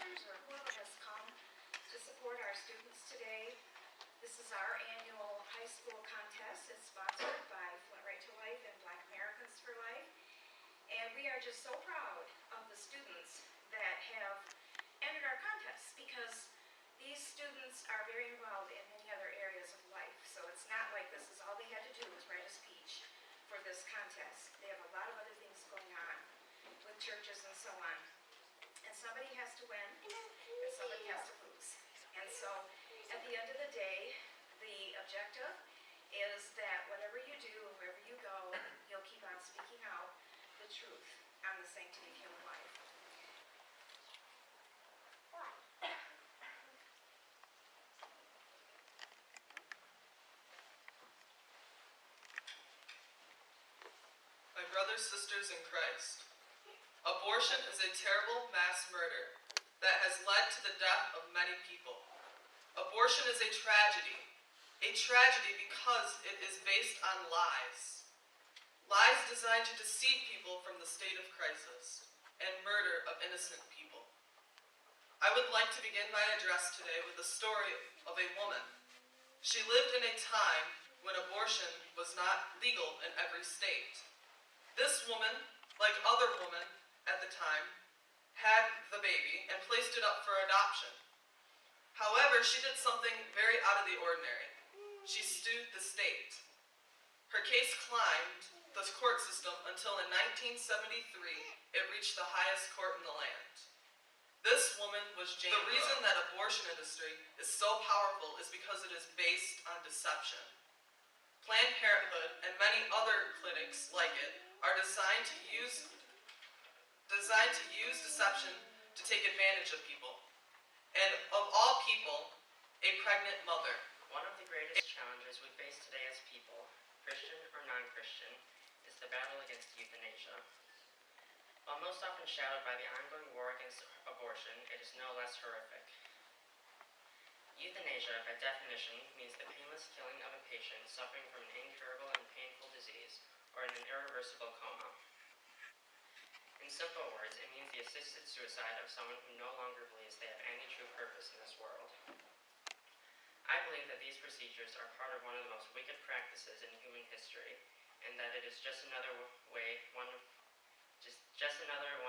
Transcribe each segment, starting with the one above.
teachers or whoever has come to support our students today. This is our annual high school contest. It's sponsored by Flint Right to Life and Black Americans for Life. And we are just so proud of the students that have entered our contest because these students are very involved in many other areas of life. So it's not like this is all they had to do was write a speech for this contest. They have a lot of other things going on with churches and so on. And somebody has to win and somebody has to lose. And so at the end of the day, the objective is that whatever you do, wherever you go, you'll keep on speaking out the truth on the sanctity of human life. My brothers, sisters in Christ, abortion is a terrible mass murder that has led to the death of many people. Abortion is a tragedy because it is based on lies. Lies designed to deceive people from the state of crisis and murder of innocent people. I would like to begin my address today with the story of a woman. She lived in a time when abortion was not legal in every state. This woman, like other women at the time, had the baby and placed it up for adoption. However, she did something very out of the ordinary. She sued the state. Her case climbed the court system until in 1973 it reached the highest court in the land. This woman was Jane. The reason that abortion industry is so powerful is because it is based on deception. Planned Parenthood and many other clinics like it are designed to use deception to take advantage of people. And of all people, a pregnant mother. One of the greatest challenges we face today as people, Christian or non-Christian, is the battle against euthanasia. While most often shadowed by the ongoing war against abortion, it is no less horrific. Euthanasia, by definition, means the painless killing of a patient suffering from an incurable and painful disease or in an irreversible coma. In simple words, it means the assisted suicide of someone who no longer believes they have any true purpose in this world. I believe that these procedures are part of one of the most wicked practices in human history, and that it is just another one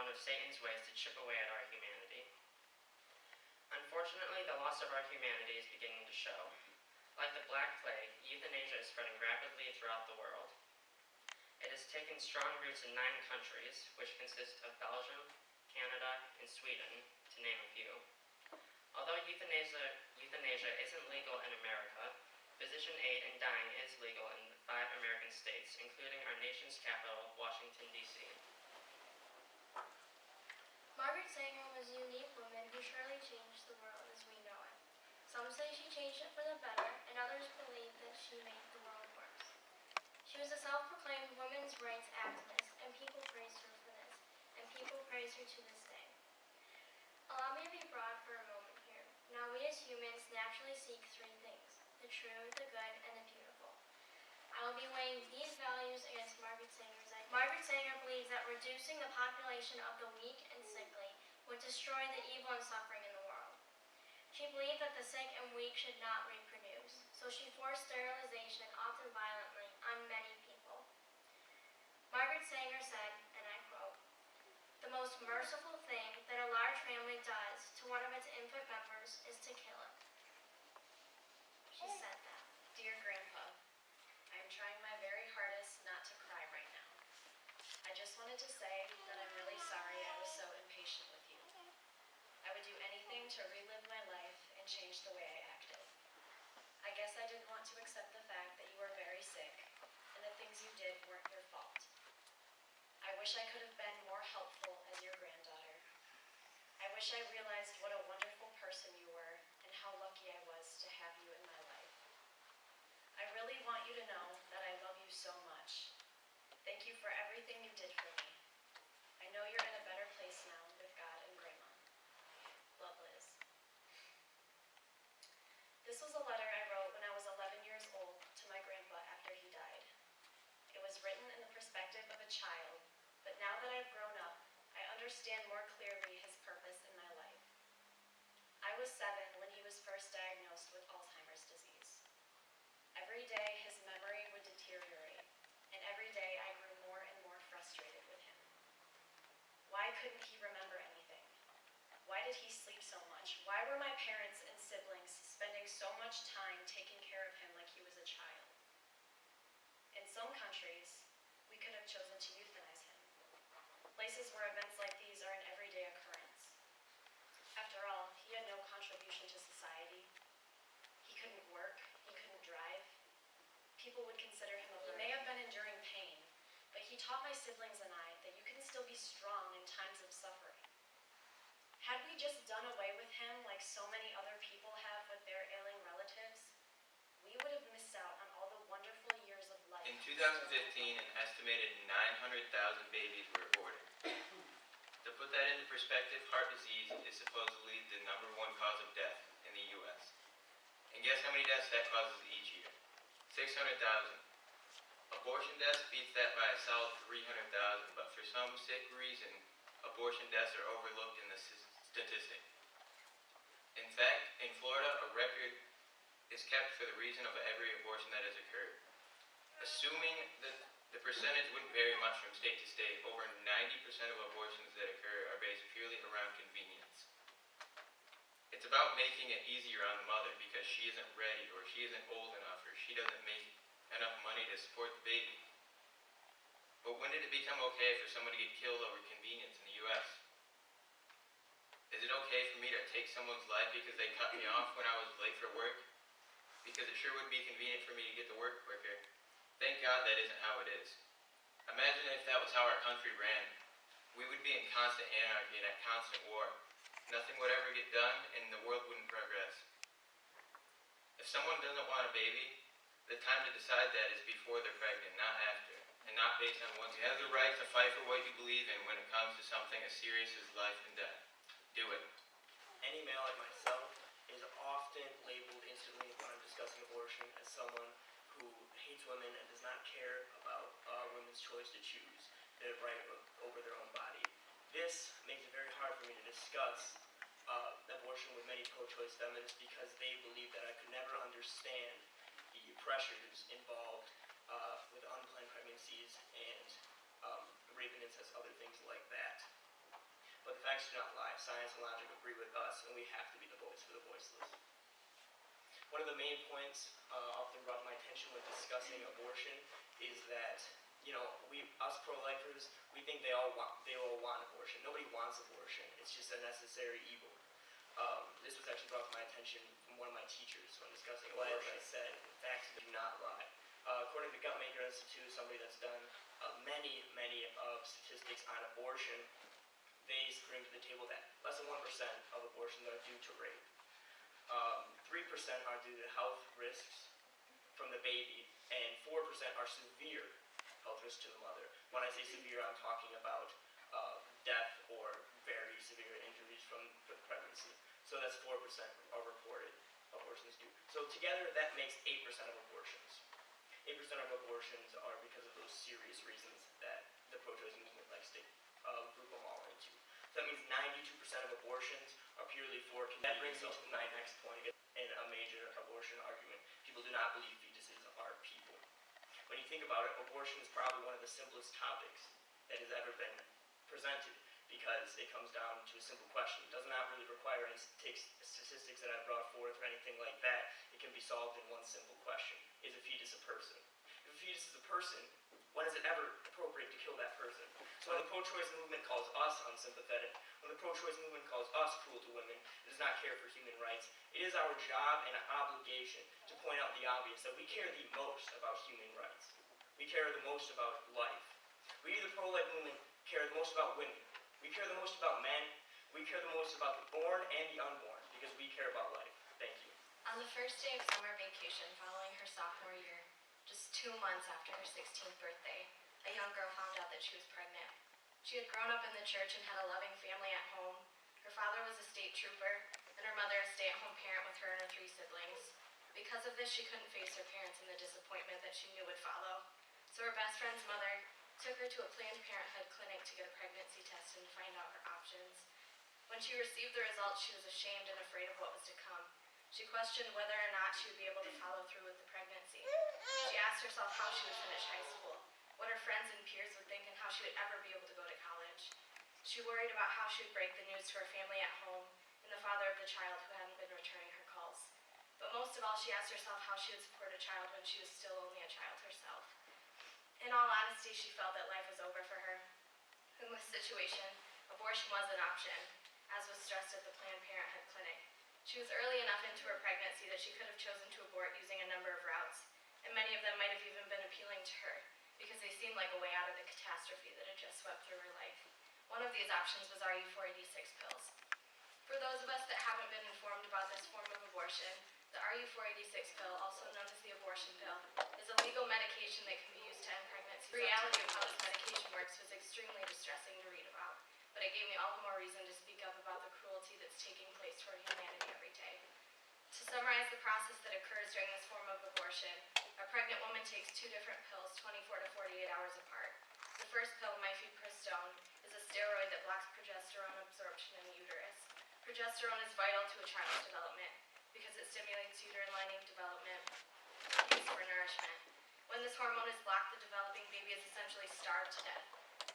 of Satan's ways to chip away at our humanity. Unfortunately, the loss of our humanity is beginning to show. Like the Black Plague, euthanasia is spreading rapidly throughout the world. It has taken strong roots in 9 countries, which consist of Belgium, Canada, and Sweden, to name a few. Although euthanasia isn't legal in America, physician aid in dying is legal in 5 American states, including our nation's capital, Washington, D.C. Margaret Sanger was a unique woman who surely changed the world as we know it. Some say she changed it for the better, and others believe that she made the world worse. She was a self-proclaimed women's rights activist, and people praised her for this, and people praise her to this day. Allow me to be broad for a moment here. Now, we as humans naturally seek 3 things: the true, the good, and the beautiful. I will be weighing these values against Margaret Sanger's ideas. Margaret Sanger believes that reducing the population of the weak and sickly would destroy the evil and suffering in the world. She believed that the sick and weak should not reproduce, so she forced sterilization, often violently, on many people. Margaret Sanger said, and I quote, "The most merciful thing that a large family does to one of its infant members is to kill it." She said that. Dear Grandpa, I am trying my very hardest not to cry right now. I just wanted to say that I'm really sorry I was so impatient with you. I would do anything to relive my life and change the way I acted. I guess I didn't want to accept the fact that you were very sick and the things you did weren't your fault. I wish I could have been more helpful as your granddaughter. I wish I realized what a wonderful person you were and how lucky I was to have you in my life. I really want you to know that I love you so much. Thank you for everything you did for me. I know you're in a better place now with God and Grandma. Love, Liz. This was a letter I wrote when I was 11 years old to my grandpa after he died. It was written in the perspective of a child, but now that I've grown up, I understand more clearly his purpose in my life. was 7 when he was first diagnosed with Alzheimer's disease. Every day his memory would deteriorate, and every day I grew more and more frustrated with him. Why couldn't he remember anything? Why did he sleep so much? Why were my parents and siblings spending so much time taking care of him like he was a child? In some countries, we could have chosen to euthanize him. Places where events like these are an everyday occurrence. After all, he had no contribution to society. He couldn't work, he couldn't drive. People would consider him a burden. He may have been enduring pain, but he taught my siblings and I that you can still be strong in times of suffering. Had we just done away with him like so many other people have with their ailing relatives, we would have missed out on all the wonderful years of life. In 2015, an estimated 900,000 babies were aborted. To put that into perspective, heart disease is supposedly the #1 cause of death in the U.S. And guess how many deaths that causes each year? 600,000. Abortion deaths beats that by a solid 300,000, but for some sick reason, abortion deaths are overlooked in the statistic. In fact, in Florida, a record is kept for the reason of every abortion that has occurred. Assuming that the percentage wouldn't vary much from state to state, over 90% of abortions that occur are based purely around convenience. It's about making it easier on the mother because she isn't ready, or she isn't old enough, or she doesn't make enough money to support the baby. But when did it become okay for someone to get killed over convenience in the U.S.? Is it okay for me to take someone's life because they cut me off when I was late for work? Because it sure would be convenient for me to get to work quicker. Thank God that isn't how it is. Imagine if that was how our country ran. We would be in constant anarchy and at constant war. Nothing would ever get done and the world wouldn't progress. If someone doesn't want a baby, the time to decide that is before they're pregnant, not after, and not based on what you have the right to fight for what you believe in when it comes to something as serious as life and death. Do it. Any male like myself is often labeled instantly when I'm discussing abortion as someone who hates women and does not care about women's choice to choose their right over their own body. This makes it very hard for me to discuss abortion with many pro-choice feminists because they believe that I could never understand the pressures involved with unplanned pregnancies and rape and incest, other things like that. But the facts do not lie. Science and logic agree with us, and we have to be the voice for the voiceless. One of the main points often brought to my attention when discussing abortion is that, us pro-lifers, we think they all want abortion. Nobody wants abortion. It's just a necessary evil. This was actually brought to my attention from one of my teachers when discussing abortion. As I said, facts do not lie. According to Guttmaker Institute, somebody that's done many statistics on abortion, they bring to the table that less than 1% of abortions are due to rape. 3% are due to health risks from the baby, and 4% are severe health risks to the mother. When I say severe, I'm talking about death or very severe injuries from the pregnancy. So that's 4% are reported abortions due. So together, that makes 8% of abortions. 8% of abortions are because of those serious reasons that the pro-choice movement likes to group them all into. So that means 92% of abortions are purely for convenience. That brings me to my next point in a major abortion argument. People do not believe fetuses are people. When you think about it, abortion is probably one of the simplest topics that has ever been presented because it comes down to a simple question. It does not really require any statistics that I brought forth or anything like that. It can be solved in one simple question. Is a fetus a person? If a fetus is a person, when is it ever appropriate to kill that person? So when the pro-choice movement calls us unsympathetic, when the pro-choice movement calls us cruel to women, it does not care for human rights, it is our job and obligation to point out the obvious, that we care the most about human rights. We care the most about life. We, the pro-life movement, care the most about women. We care the most about men. We care the most about the born and the unborn, because we care about life. Thank you. On the first day of summer vacation following her sophomore year, just 2 months after her 16th birthday, a young girl found out that she was pregnant. She had grown up in the church and had a loving family at home. Her father was a state trooper, and her mother a stay-at-home parent with her and her 3 siblings. Because of this, she couldn't face her parents and the disappointment that she knew would follow. So her best friend's mother took her to a Planned Parenthood clinic to get a pregnancy test and find out her options. When she received the results, she was ashamed and afraid of what was to come. She questioned whether or not she would be able to follow through with the pregnancy. She asked herself how she would finish high school, what her friends and peers would think, and how she would ever be able to go to college. She worried about how she would break the news to her family at home and the father of the child who hadn't been returning her calls. But most of all, she asked herself how she would support a child when she was still only a child herself. In all honesty, she felt that life was over for her. In this situation, abortion was an option, as was stressed at the Planned Parenthood clinic. She was early enough into her pregnancy that she could have chosen to abort using a number of routes, and many of them might have even been appealing to her, because they seemed like a way out of the catastrophe that had just swept through her life. One of these options was RU486 pills. For those of us that haven't been informed about this form of abortion, the RU486 pill, also known as the abortion pill, is a legal medication that can be used to end pregnancy. The reality of how this medication works was extremely distressing to read about, but it gave me all the more reason to speak up about the cruelty that's taking place toward humanity every day. To summarize the process that occurs during this form of abortion, a pregnant woman takes 2 different pills 24 to 48 hours apart. The first pill, mifepristone, is a steroid that blocks progesterone absorption in the uterus. Progesterone is vital to a child's development because it stimulates uterine lining development used for nourishment. When this hormone is blocked, the developing baby is essentially starved to death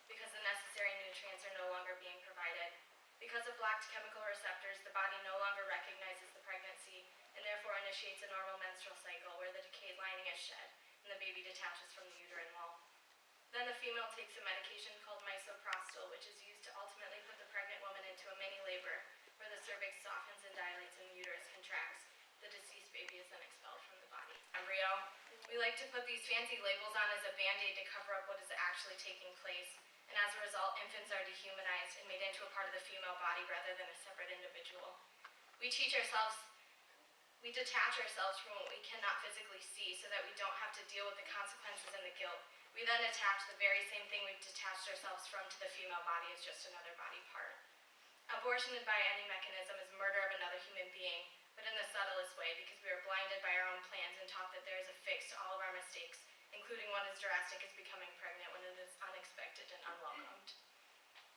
because the necessary nutrients are no longer being provided. Because of blocked chemical receptors, the body no longer recognizes the pregnancy and therefore initiates a normal menstrual cycle where the decayed lining is shed and the baby detaches from the uterine wall. Then the female takes a medication called misoprostol, which is used to ultimately put the pregnant woman into a mini labor where the cervix softens and dilates and the uterus contracts. The deceased baby is then expelled from the body. Embryo. We like to put these fancy labels on as a band-aid to cover up what is actually taking place, and as a result, infants are dehumanized and made into a part of the female body rather than a separate individual. We detach ourselves from what we cannot physically see so that we don't have to deal with the consequences and the guilt. We then attach the very same thing we've detached ourselves from to the female body as just another body part. Abortion by any mechanism is murder of another human being, but in the subtlest way because we are blinded by our own plans and taught that there is a fix to all of our mistakes, including one as drastic as becoming pregnant when it is unexpected and unwelcomed.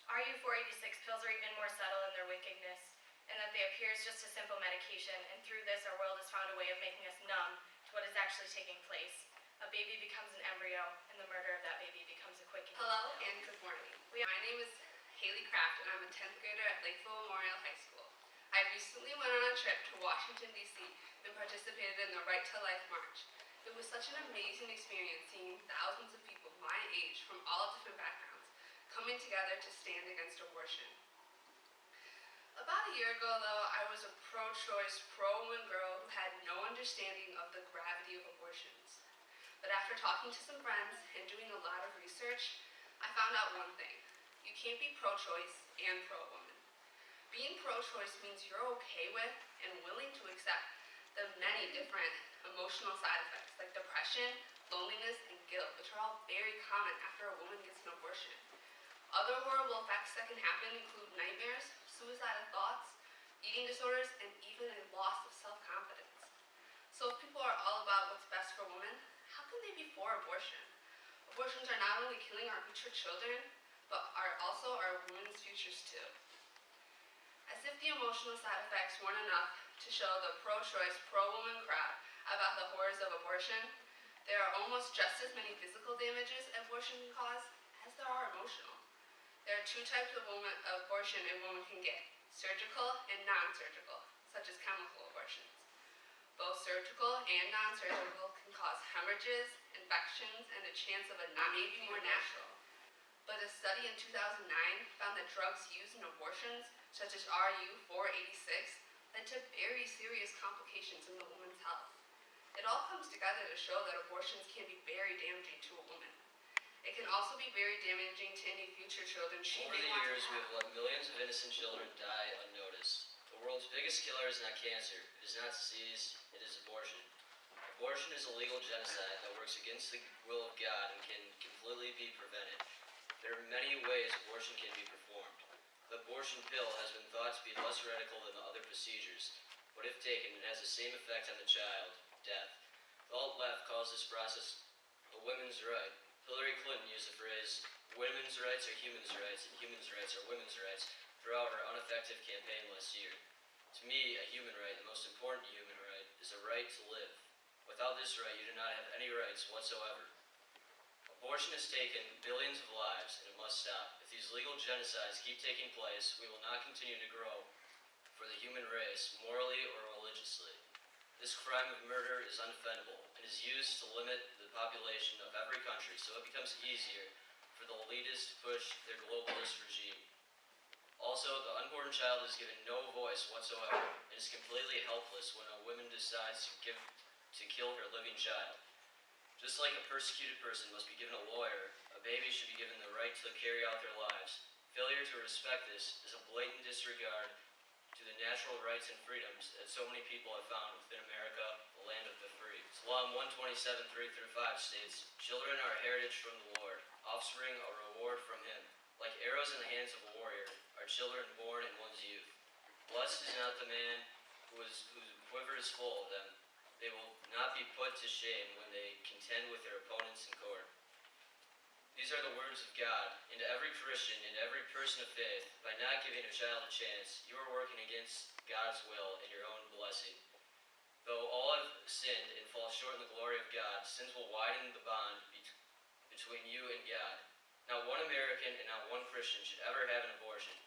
RU486 pills are even more subtle in their wickedness, in that they appear as just a simple medication, and through this our world has found a way of making us numb to what is actually taking place. A baby becomes an embryo, and the murder of that baby becomes a quick and Hello and good morning. My name is Haley Kraft and I'm a 10th grader at Lakeville Memorial High School. I recently went on a trip to Washington, D.C. and participated in the Right to Life March. It was such an amazing experience seeing thousands of people my age from all different backgrounds coming together to stand against abortion. About a year ago, though, I was a pro-choice, pro-woman girl who had no understanding of the gravity of abortions. But after talking to some friends and doing a lot of research, I found out one thing. You can't be pro-choice and pro-woman. Being pro-choice means you're okay with and willing to accept the many different emotional side effects like depression, loneliness, and guilt, which are all very common after a woman gets an abortion. Other horrible effects that can happen include nightmares, suicidal thoughts, eating disorders, and even a loss of self-confidence. So if people are all about what's best for women, how can they be for abortion? Abortions are not only killing our future children, but are also our women's futures too. As if the emotional side effects weren't enough to show the pro-choice, pro-woman crowd about the horrors of abortion, there are almost just as many physical damages abortion can cause as there are emotional. There are 2 types of abortion a woman can get, surgical and non-surgical, such as chemical abortions. Both surgical and non-surgical can cause hemorrhages, infections, and a chance of a maybe more natural. But a study in 2009 found that drugs used in abortions, such as RU486, led to very serious complications in the woman's health. It all comes together to show that abortions can be very damaging to a woman. It can also be very damaging to any future children she Over may the want years, to we have. have let millions of innocent children die unnoticed. The world's biggest killer is not cancer, it is not disease, it is abortion. Abortion is a legal genocide that works against the will of God and can completely be prevented. There are many ways abortion can be performed. The abortion pill has been thought to be less radical than the other procedures, but if taken, it has the same effect on the child, death. The alt-left calls this process a women's right. Hillary Clinton used the phrase, women's rights are human's rights, and human's rights are women's rights, throughout her ineffective campaign last year. To me, a human right, the most important human right, is a right to live. Without this right, you do not have any rights whatsoever. Abortion has taken billions of lives, and it must stop. If these legal genocides keep taking place, we will not continue to grow for the human race, morally or religiously. This crime of murder is undefendable and is used to limit the population of every country so it becomes easier for the elitists to push their globalist regime. Also, the unborn child is given no voice whatsoever and is completely helpless when a woman decides to kill her living child. Just like a persecuted person must be given a lawyer, a baby should be given the right to carry out their lives. Failure to respect this is a blatant disregard to the natural rights and freedoms that so many people have found within America, the land of the free. Psalm 127, 3-5 states, "Children are a heritage from the Lord, offspring a reward from him. Like arrows in the hands of a warrior are children born in one's youth. Blessed is not the man whose quiver is full of them. They will not be put to shame when they contend with their opponents in court." These are the words of God, and to every Christian and every person of faith, by not giving a child a chance, you are working against God's will and your own blessing. Though all have sinned and fall short in the glory of God, sins will widen the bond between you and God. Not one American and not one Christian should ever have an abortion.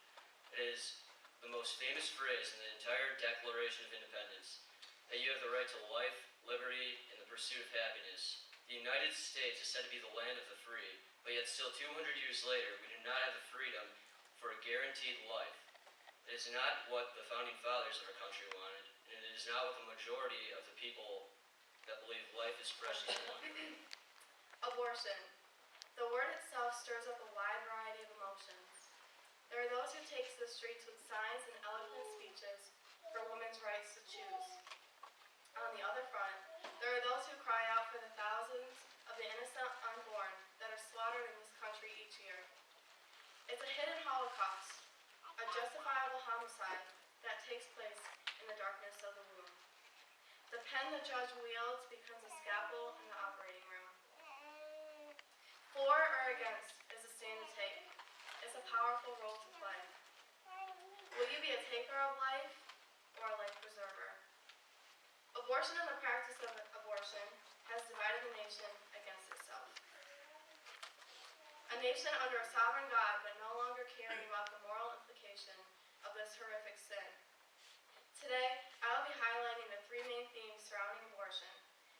It is the most famous phrase in the entire Declaration of Independence, that you have the right to life, liberty, and the pursuit of happiness. The United States is said to be the land of the free, but yet still 200 years later, we do not have the freedom for a guaranteed life. It is not what the founding fathers of our country wanted, and it is not what the majority of the people that believe life is precious want. Abortion. The word itself stirs up a wide variety of emotions. There are those who take to the streets with signs and eloquent speeches for women's rights to choose. On the other front, there are those who cry out for the thousands of the innocent unborn that are slaughtered in this country each year. It's a hidden Holocaust, a justifiable homicide that takes place in the darkness of the womb. The pen the judge wields becomes a scalpel in the operating room. For or against is a stand to take. It's a powerful role to play. Will you be a taker of life or a life preserver? Abortion and the practice of abortion has divided the nation against itself. A nation under a sovereign God but no longer caring about the moral implication of this horrific sin. Today, I will be highlighting the three main themes surrounding abortion.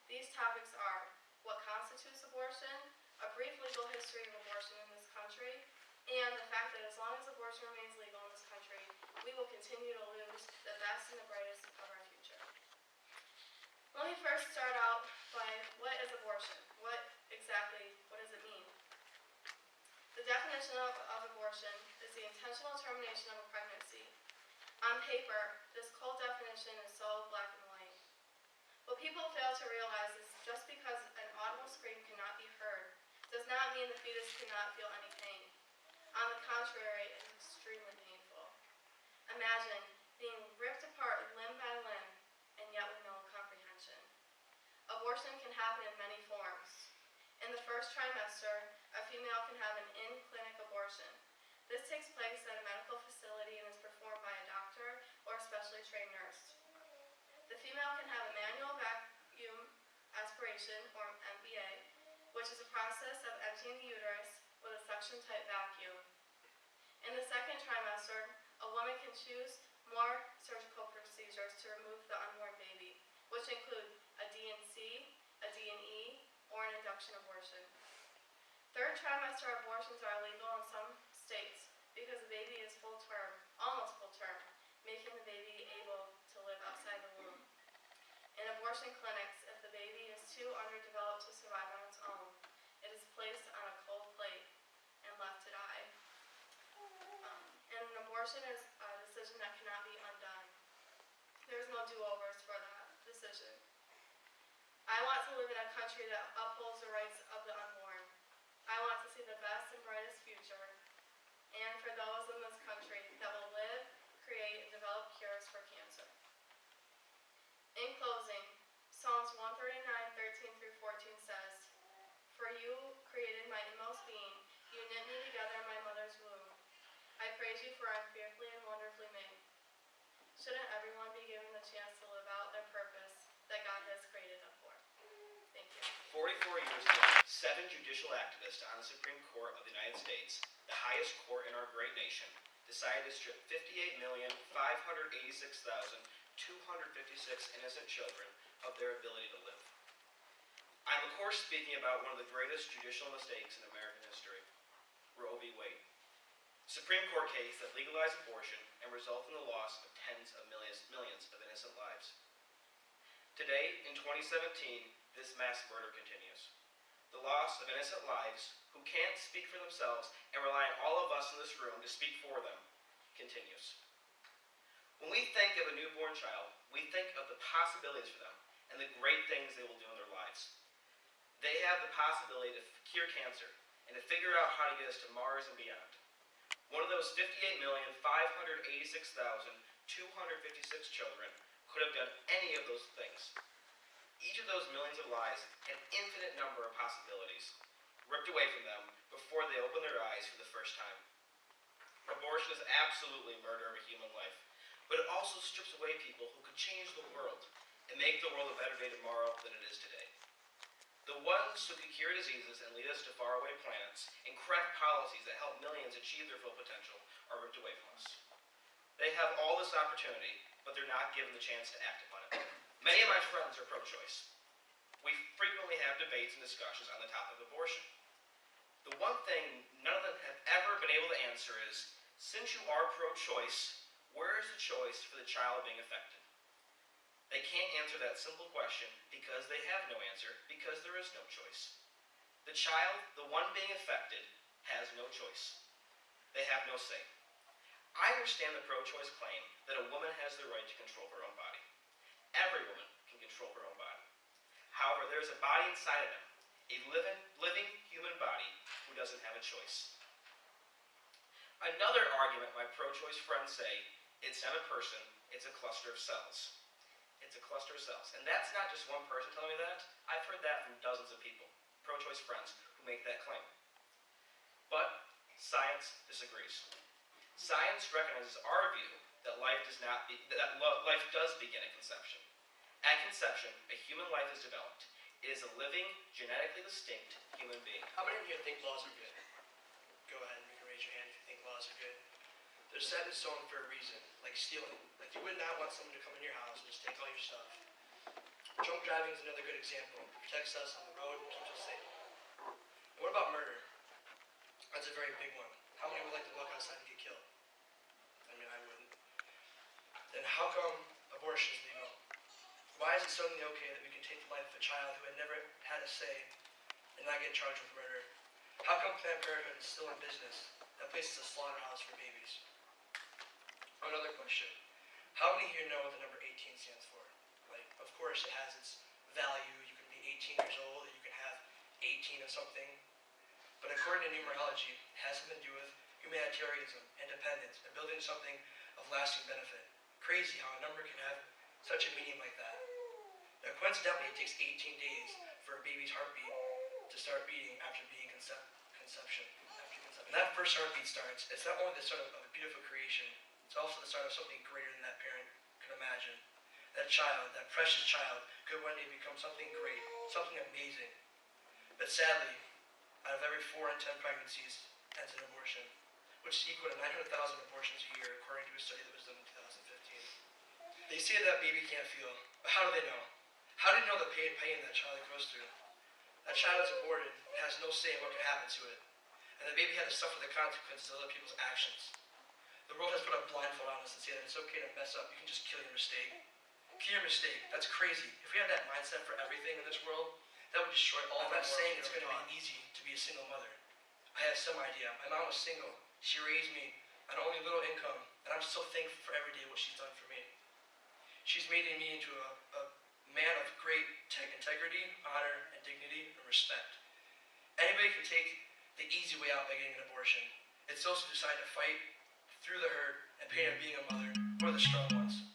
These topics are what constitutes abortion, a brief legal history of abortion in this country, and the fact that as long as abortion remains legal in this country, we will continue to lose the best and the brightest of our future. Let me first start out by what is abortion? What does it mean? The definition of abortion is the intentional termination of a pregnancy. On paper, this cold definition is so black and white. What people fail to realize is just because an audible scream cannot be heard does not mean the fetus cannot feel any pain. On the contrary, it is extremely painful. Imagine being ripped apart limb by limb and yet with no comprehension. Abortion can happen in many forms. In the first trimester, a female can have an in-clinic abortion. This takes place at a medical facility and is performed by a doctor or a specially trained nurse. The female can have a manual vacuum aspiration, or MVA, which is a process of emptying the uterus with a suction-type vacuum. In the second trimester, a woman can choose more surgical procedures to remove the unborn baby, which include a D&C, a D&E, or an induction abortion. Third trimester abortions are illegal in some states because the baby is full term, almost full term, making the baby able to live outside the womb. In abortion clinics, if the baby is too underdeveloped to survive on its own, it is placed on a cold plate and left to die. And an abortion is a decision that cannot be undone. There's no do-overs for that decision. I want to live in a country that upholds the rights of the unborn. I want to see the best and brightest future, and for those in this country that will live, create, and develop cures for cancer. In closing, Psalms 139:13-14 says, "For you created my inmost being, you knit me together in my mother's womb. I praise you for I am fearfully and wonderfully made. Shouldn't everyone be given the chance to live out their purpose that God has created them for? Thank you. 44 years ago, 7 judicial activists on the Supreme Court of the United States, the highest court in our great nation, decided to strip 58,586,256 innocent children of their ability to live. I'm of course speaking about one of the greatest judicial mistakes in American history, Roe v. Wade. A Supreme Court case that legalized abortion and resulted in the loss of tens of millions of innocent lives. Today, in 2017, this mass murder continues. The loss of innocent lives who can't speak for themselves and rely on all of us in this room to speak for them continues. When we think of a newborn child, we think of the possibilities for them and the great things they will do in their lives. They have the possibility to cure cancer and to figure out how to get us to Mars and beyond. One of those 58,586,256 children could have done any of those things. Each of those millions of lives had an infinite number of possibilities ripped away from them before they opened their eyes for the first time. Abortion is absolutely murder of a human life, but it also strips away people who could change the world and make the world a better day tomorrow than it is today. The ones who can cure diseases and lead us to faraway planets and craft policies that help millions achieve their full potential are ripped away from us. They have all this opportunity, but they're not given the chance to act upon it. Many of my friends are pro-choice. We frequently have debates and discussions on the topic of abortion. The one thing none of them have ever been able to answer is, since you are pro-choice, where is the choice for the child being affected? They can't answer that simple question because they have no answer, because there is no choice. The child, the one being affected, has no choice. They have no say. I understand the pro-choice claim that a woman has the right to control her own body. Every woman can control her own body. However, there is a body inside of them, a living human body who doesn't have a choice. Another argument my pro-choice friends say, it's not a person, it's a cluster of cells. It's a cluster of cells. And that's not just one person telling me that. I've heard that from dozens of people, pro-choice friends, who make that claim. But science disagrees. Science recognizes our view that life does begin at conception. At conception, a human life is developed. It is a living, genetically distinct human being. How many of you think laws are good? Go ahead, you can raise your hand if you think laws are good. They're set in stone for a reason, like stealing. Like you would not want someone to come in your house and just take all your stuff. Drunk driving is another good example. It protects us on the road and keeps us safe. And what about murder? That's a very big one. How many would like to walk outside and get killed? I mean, I wouldn't. Then how come abortion is legal? Why is it suddenly okay that we can take the life of a child who had never had a say and not get charged with murder? How come Planned Parenthood is still in business? That place is a slaughterhouse for babies. Another question. How many here know what the number 18 stands for? Like, of course it has its value. You can be 18 years old, or you can have 18 of something. But according to numerology, it has something to do with humanitarianism, independence, and building something of lasting benefit. Crazy how a number can have such a meaning like that. Now, coincidentally, it takes 18 days for a baby's heartbeat to start beating after being conception. When that first heartbeat starts, it's not only the start of a beautiful creation, it's also the start of something greater than that parent could imagine. That child, that precious child, could one day become something great, something amazing. But sadly, out of every 4 in 10 pregnancies ends in abortion, which is equal to 900,000 abortions a year, according to a study that was done in 2015. They say that baby can't feel, but how do they know? How do they know the pain that child goes through? That child is aborted and has no say in what can happen to it. And the baby had to suffer the consequences of other people's actions. The world has put a blindfold on us and say that it's okay to mess up, you can just kill your mistake. Kill your mistake, that's crazy. If we had that mindset for everything in this world, that would destroy all of our. I'm not saying it's going to be easy to be a single mother. I have some idea. My mom was single. She raised me on only little income, and I'm so thankful for every day what she's done for me. She's made me into a man of great integrity, honor, and dignity, and respect. Anybody can take the easy way out by getting an abortion. It's those who decide to fight through the hurt and pain of being a mother who are the strong ones.